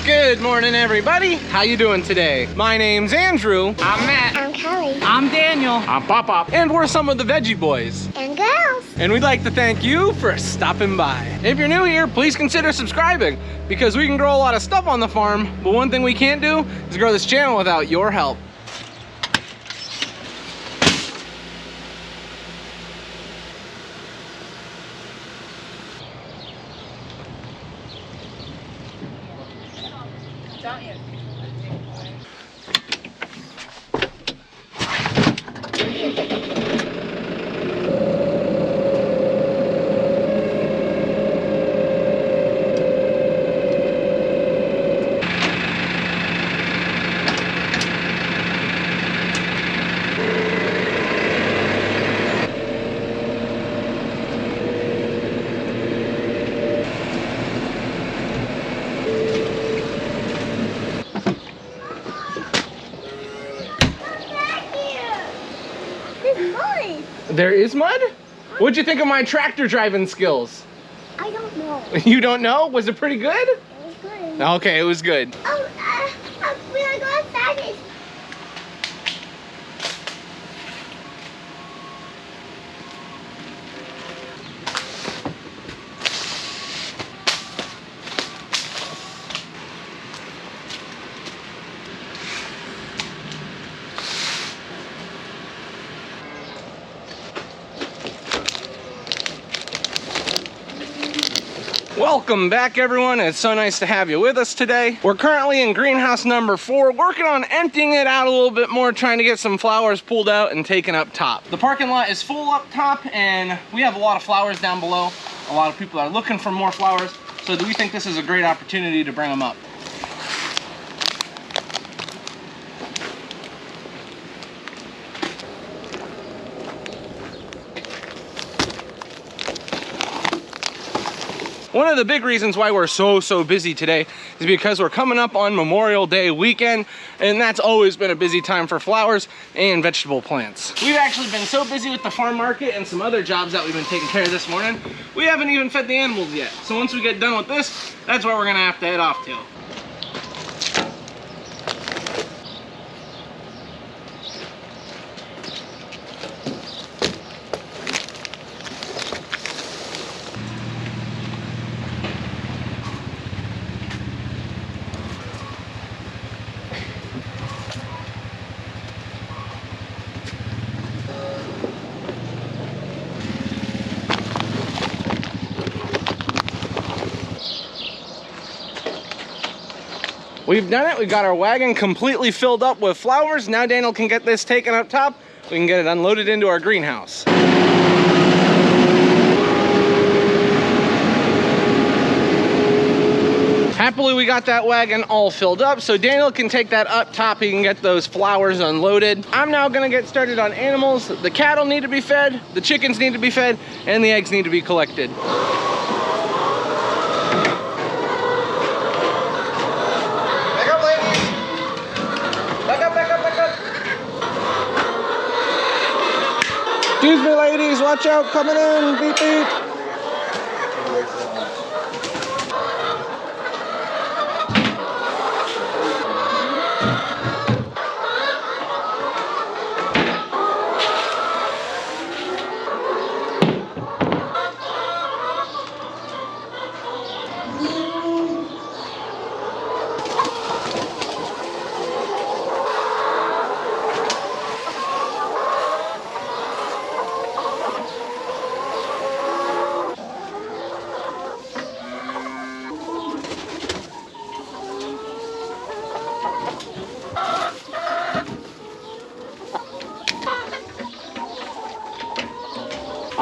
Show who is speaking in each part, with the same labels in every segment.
Speaker 1: Good morning, everybody. How you doing today? My name's Andrew.
Speaker 2: I'm Matt.
Speaker 3: I'm Kelly.
Speaker 2: I'm Daniel.
Speaker 1: I'm Pop-Pop. And we're some of the Veggie Boys.
Speaker 3: And girls.
Speaker 1: And we'd like to thank you for stopping by. If you're new here, please consider subscribing because we can grow a lot of stuff on the farm, but one thing we can't do is grow this channel without your help. There is mud? What'd you think of my tractor driving skills?
Speaker 3: I don't know.
Speaker 1: You don't know? Was it pretty good?
Speaker 3: It was good.
Speaker 1: Okay, it was good.
Speaker 3: Oh, we gotta go outside.
Speaker 1: Welcome back, everyone. It's so nice to have you with us today. We're currently in greenhouse number 4, working on emptying it out a little bit more, trying to get some flowers pulled out and taken up top. The parking lot is full up top, and we have a lot of flowers down below. A lot of people are looking for more flowers, so we think this is a great opportunity to bring them up. One of the big reasons why we're so busy today is because we're coming up on Memorial Day weekend, and that's always been a busy time for flowers and vegetable plants. We've actually been so busy with the farm market and some other jobs that we've been taking care of this morning, we haven't even fed the animals yet. So once we get done with this, that's where we're gonna have to head off to. We've done it. We've got our wagon completely filled up with flowers. Now Daniel can get this taken up top. We can get it unloaded into our greenhouse. Happily, we got that wagon all filled up, so Daniel can take that up top. He can get those flowers unloaded. I'm now gonna get started on animals. The cattle need to be fed, the chickens need to be fed, and the eggs need to be collected. Excuse me, ladies, watch out, coming in, beep, beep.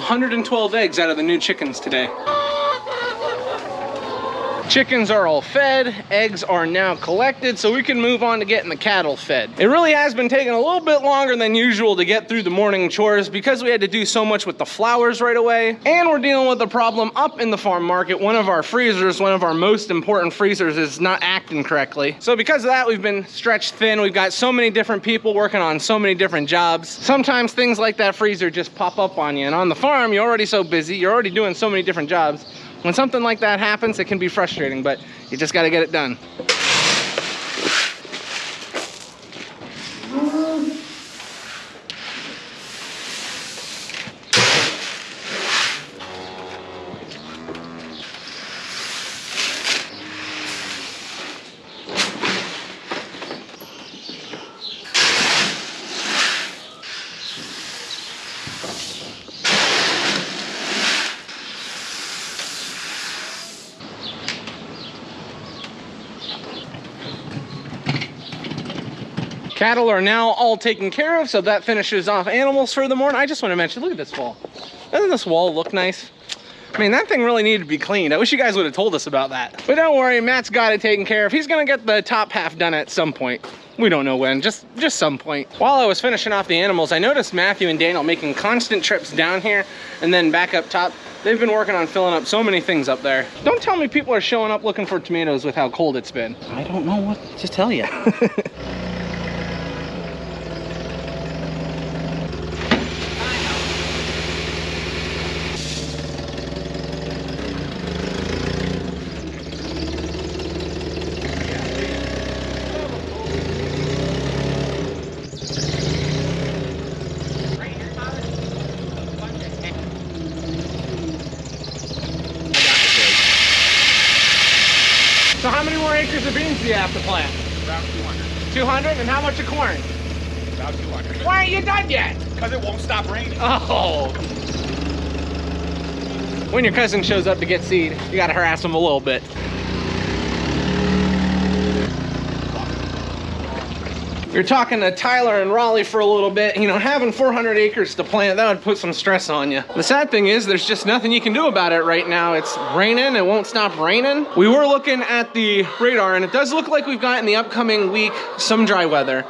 Speaker 1: 112 eggs out of the new chickens today. Chickens are all fed, eggs are now collected, so we can move on to getting the cattle fed. It really has been taking a little bit longer than usual to get through the morning chores because we had to do so much with the flowers right away. And we're dealing with a problem up in the farm market. One of our freezers, one of our most important freezers, is not acting correctly. So because of that, we've been stretched thin. We've got so many different people working on so many different jobs. Sometimes things like that freezer just pop up on you. And on the farm, you're already so busy. You're already doing so many different jobs. When something like that happens, it can be frustrating, but you just gotta get it done. Cattle are now all taken care of, so that finishes off animals for the morning. I just want to mention, look at this wall. Doesn't this wall look nice? I mean, that thing really needed to be cleaned. I wish you guys would have told us about that. But don't worry, Matt's got it taken care of. He's gonna get the top half done at some point. We don't know when, just some point. While I was finishing off the animals, I noticed Matthew and Daniel making constant trips down here and then back up top. They've been working on filling up so many things up there. Don't tell me people are showing up looking for tomatoes with how cold it's been.
Speaker 2: I don't know what to tell you.
Speaker 1: So how many more acres of beans do you have to plant?
Speaker 4: About 200.
Speaker 1: 200? And how much of corn?
Speaker 4: About 200.
Speaker 1: Why aren't you done yet?
Speaker 4: Because it won't stop raining.
Speaker 1: Oh. When your cousin shows up to get seed, you gotta harass him a little bit. You're talking to Tyler and Raleigh for a little bit. You know, having 400 acres to plant, that would put some stress on you. The sad thing is there's just nothing you can do about it right now. It's raining, it won't stop raining. We were looking at the radar and it does look like we've got in the upcoming week some dry weather.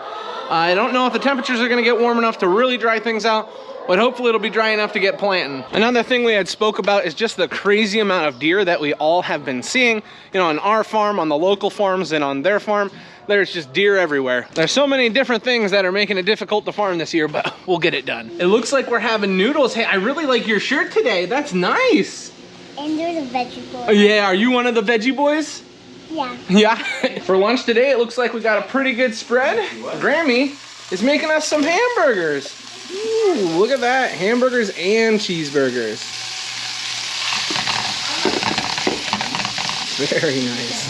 Speaker 1: I don't know if the temperatures are gonna get warm enough to really dry things out, but hopefully it'll be dry enough to get planting. Another thing we had spoke about is just the crazy amount of deer that we all have been seeing, you know, on our farm, on the local farms, and on their farm. There's just deer everywhere. There's so many different things that are making it difficult to farm this year, but we'll get it done. It looks like we're having noodles. Hey, I really like your shirt today. That's nice.
Speaker 3: And there's a veggie boy.
Speaker 1: Yeah, are you one of the veggie boys?
Speaker 3: Yeah.
Speaker 1: Yeah. For lunch today, it looks like we got a pretty good spread. Grammy is making us some hamburgers. Ooh, look at that. Hamburgers and cheeseburgers. Very nice.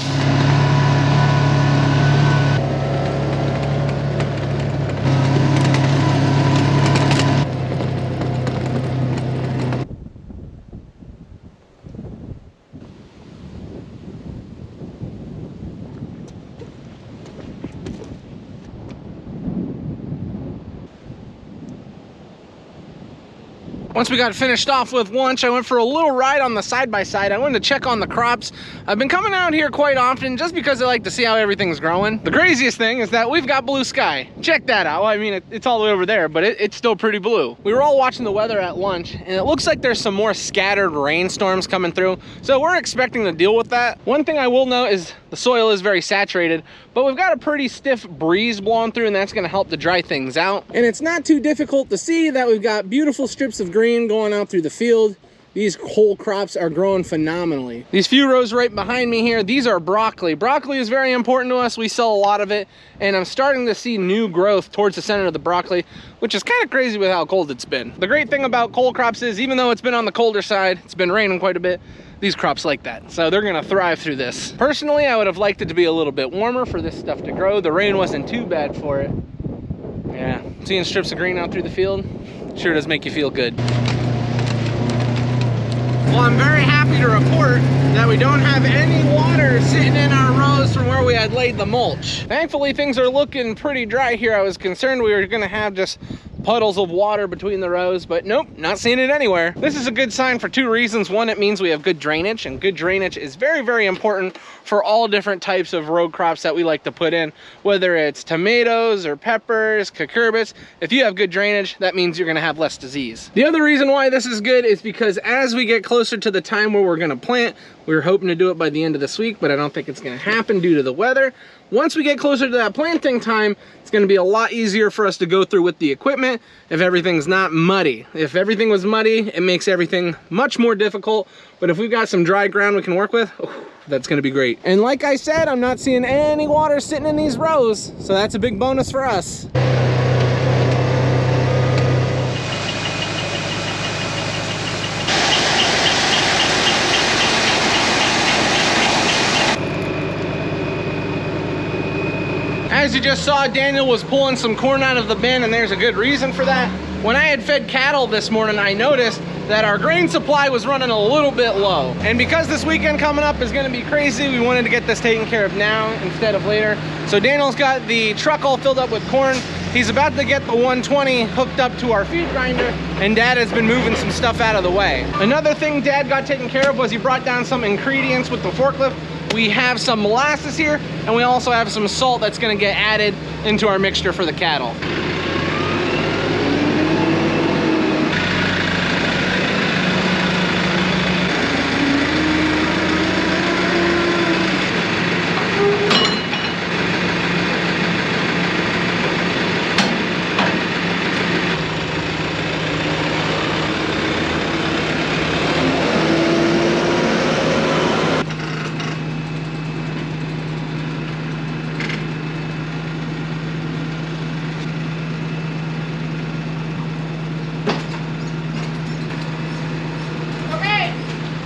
Speaker 1: Once we got finished off with lunch, I went for a little ride on the side-by-side. I wanted to check on the crops. I've been coming out here quite often just because I like to see how everything's growing. The craziest thing is that we've got blue sky. Check that out. Well, I mean, it's all the way over there, but it's still pretty blue. We were all watching the weather at lunch, and it looks like there's some more scattered rainstorms coming through, so we're expecting to deal with that. One thing I will note is the soil is very saturated, but we've got a pretty stiff breeze blowing through, and that's gonna help to dry things out. And it's not too difficult to see that we've got beautiful strips of green going out through the field. These whole crops are growing phenomenally. These few rows right behind me here, these are broccoli. Broccoli is very important to us. We sell a lot of it, and I'm starting to see new growth towards the center of the broccoli, which is kind of crazy with how cold it's been. The great thing about cold crops is even though it's been on the colder side, it's been raining quite a bit, these crops like that. So they're gonna thrive through this. Personally, I would have liked it to be a little bit warmer for this stuff to grow. The rain wasn't too bad for it. Yeah, seeing strips of green out through the field sure does make you feel good. Well, I'm very happy to report that we don't have any water sitting in our rows from where we had laid the mulch. Thankfully, things are looking pretty dry here. I was concerned we were gonna have just puddles of water between the rows, but nope, not seeing it anywhere. This is a good sign for two reasons. One, it means we have good drainage, and good drainage is very, very important for all different types of row crops that we like to put in, whether it's tomatoes or peppers, cucurbits. If you have good drainage, that means you're gonna have less disease. The other reason why this is good is because as we get closer to the time where we're gonna plant, we were hoping to do it by the end of this week, but I don't think it's gonna happen due to the weather. Once we get closer to that planting time, it's gonna be a lot easier for us to go through with the equipment if everything's not muddy. If everything was muddy, it makes everything much more difficult, but if we've got some dry ground we can work with, that's gonna be great. And like I said, I'm not seeing any water sitting in these rows, so that's a big bonus for us. As you just saw, Daniel was pulling some corn out of the bin, and there's a good reason for that. When I had fed cattle this morning, I noticed that our grain supply was running a little bit low. And because this weekend coming up is gonna be crazy, we wanted to get this taken care of now instead of later. So Daniel's got the truck all filled up with corn. He's about to get the 120 hooked up to our feed grinder, and Dad has been moving some stuff out of the way. Another thing Dad got taken care of was he brought down some ingredients with the forklift. We have some molasses here, and we also have some salt that's gonna get added into our mixture for the cattle.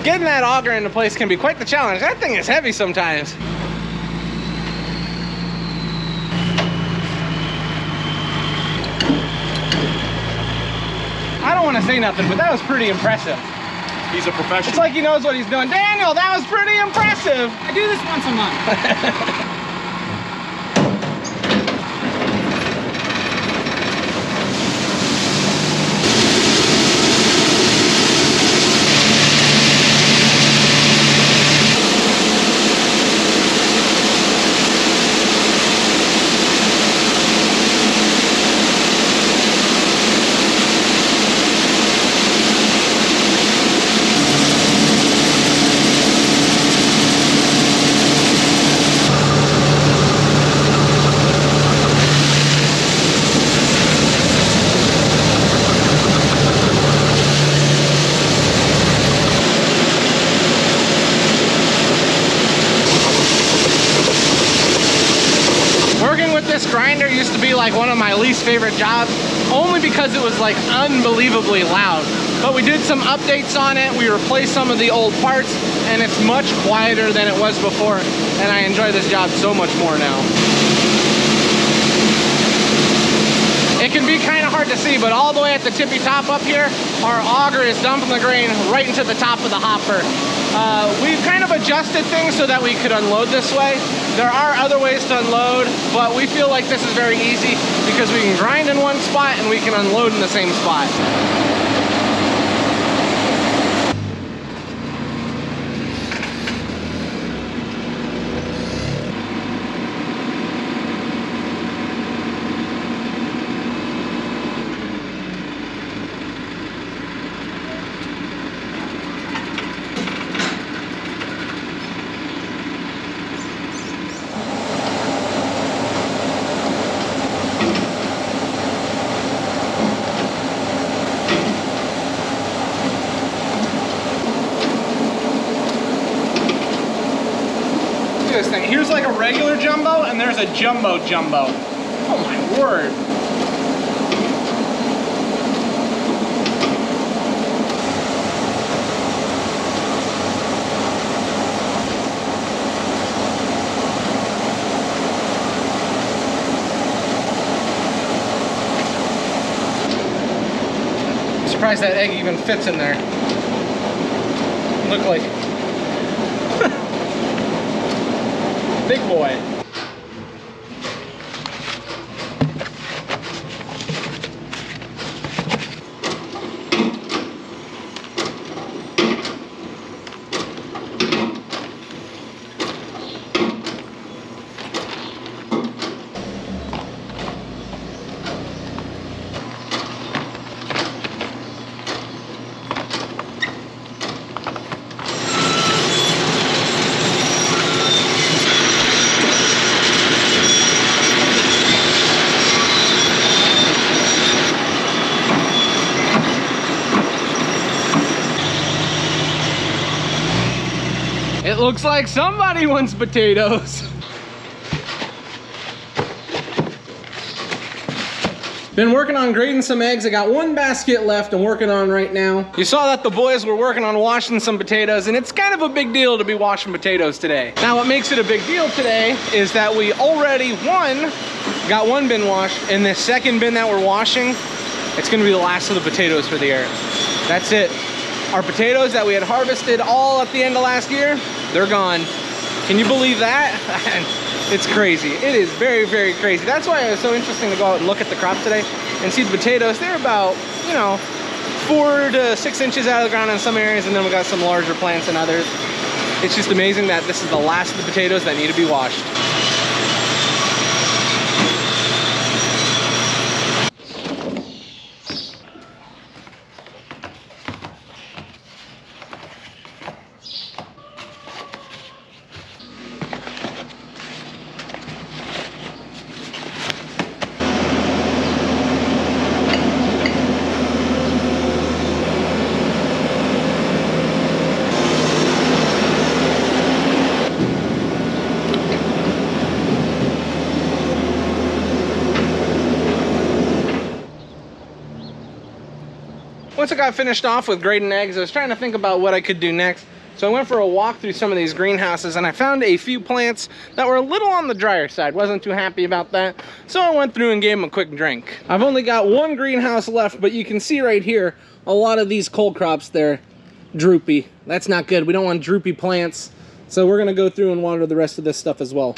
Speaker 1: Getting that auger into place can be quite the challenge. That thing is heavy sometimes. I don't want to say nothing, but that was pretty impressive.
Speaker 4: He's a professional.
Speaker 1: It's like he knows what he's doing. Daniel, that was pretty impressive.
Speaker 2: I do this once a month. This grinder used to be like one of my least favorite jobs, only because it was like unbelievably loud. But we did some updates on it, we replaced some of the old parts, and it's much quieter than it was before, and I enjoy this job so much more now. It can be kind of hard to see, but all the way at the tippy top up here, our auger is dumping the grain right into the top of the hopper. We've kind of adjusted things so that we could unload this way. There are other ways to unload, but we feel like this is very easy because we can grind in one spot and we can unload in the same spot. This thing. Here's like a regular jumbo, and there's a jumbo jumbo. Oh my word. I'm surprised that egg even fits in there. Look like big boy. It looks like somebody wants potatoes. Been working on grading some eggs. I got one basket left I'm working on right now. You saw that the boys were working on washing some potatoes, and it's kind of a big deal to be washing potatoes today. Now what makes it a big deal today is that we already, got one bin washed, and this second bin that we're washing, it's gonna be the last of the potatoes for the year. That's it.
Speaker 1: Our potatoes that we had harvested all at the end of last year, they're gone. Can you believe that? It's crazy. It is very, very crazy. That's why it was so interesting to go out and look at the crop today and see the potatoes. They're about, you know, 4 to 6 inches out of the ground in some areas, and then we got some larger plants in others. It's just amazing that this is the last of the potatoes that need to be washed. Once I got finished off with grading eggs, I was trying to think about what I could do next. So I went for a walk through some of these greenhouses and I found a few plants that were a little on the drier side. Wasn't too happy about that. So I went through and gave them a quick drink. I've only got one greenhouse left, but you can see right here, a lot of these cold crops, they're droopy. That's not good. We don't want droopy plants. So we're gonna go through and water the rest of this stuff as well.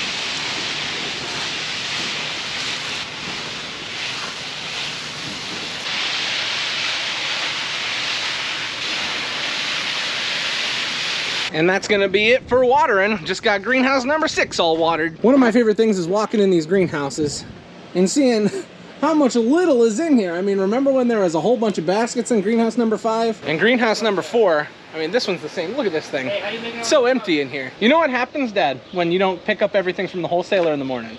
Speaker 1: And that's gonna be it for watering. Just got greenhouse number 6 all watered. One of my favorite things is walking in these greenhouses and seeing how much little is in here. I mean, remember when there was a whole bunch of baskets in greenhouse number 5? And greenhouse number 4, I mean, this one's the same. Look at this thing. It's so empty in here. You know what happens, Dad, when you don't pick up everything from the wholesaler in the morning?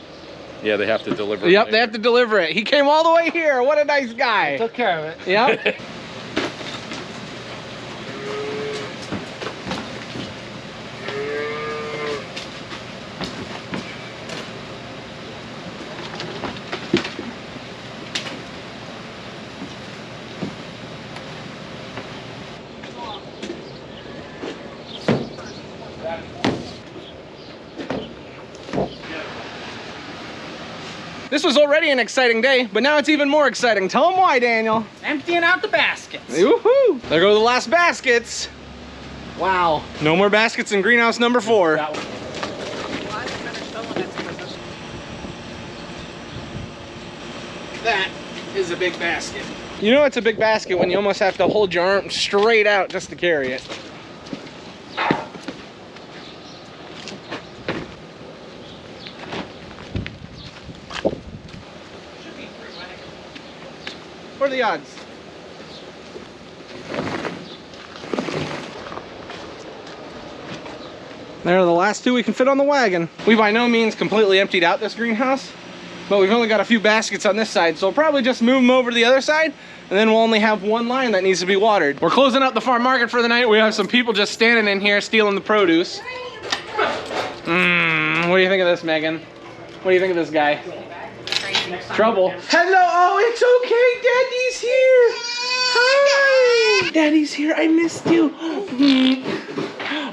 Speaker 4: Yeah, they have to deliver it.
Speaker 1: Yep, they have to deliver it. He came all the way here. What a nice guy.
Speaker 2: Took care of it.
Speaker 1: Yep. This was already an exciting day, but now it's even more exciting. Tell them why, Daniel.
Speaker 2: Emptying out the baskets.
Speaker 1: Woohoo! There go the last baskets. Wow. No more baskets in greenhouse number 4. That is a big basket. You know it's a big basket when you almost have to hold your arm straight out just to carry it. What are the odds? There are the last 2 we can fit on the wagon. We by no means completely emptied out this greenhouse, but we've only got a few baskets on this side, so we'll probably just move them over to the other side, and then we'll only have one line that needs to be watered. We're closing up the farm market for the night. We have some people just standing in here stealing the produce. What do you think of this, Megan? What do you think of this guy? Trouble. Hello, oh, it's okay, Daddy's here. Hi, Daddy's here, I missed you.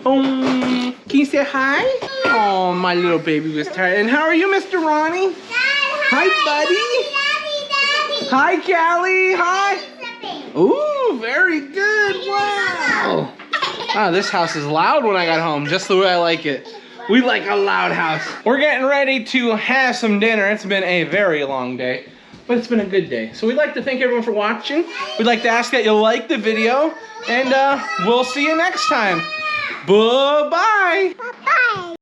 Speaker 1: Can you say hi? Oh, my little baby was tired. And how are you, Mr. Ronnie? Hi, buddy. Hi, Callie. Hi. Ooh, very good. Wow. Wow, this house is loud when I got home, just the way I like it. We like a loud house. We're getting ready to have some dinner. It's been a very long day, but it's been a good day. So we'd like to thank everyone for watching. We'd like to ask that you like the video, and we'll see you next time. Bye-bye.
Speaker 3: Bye-bye.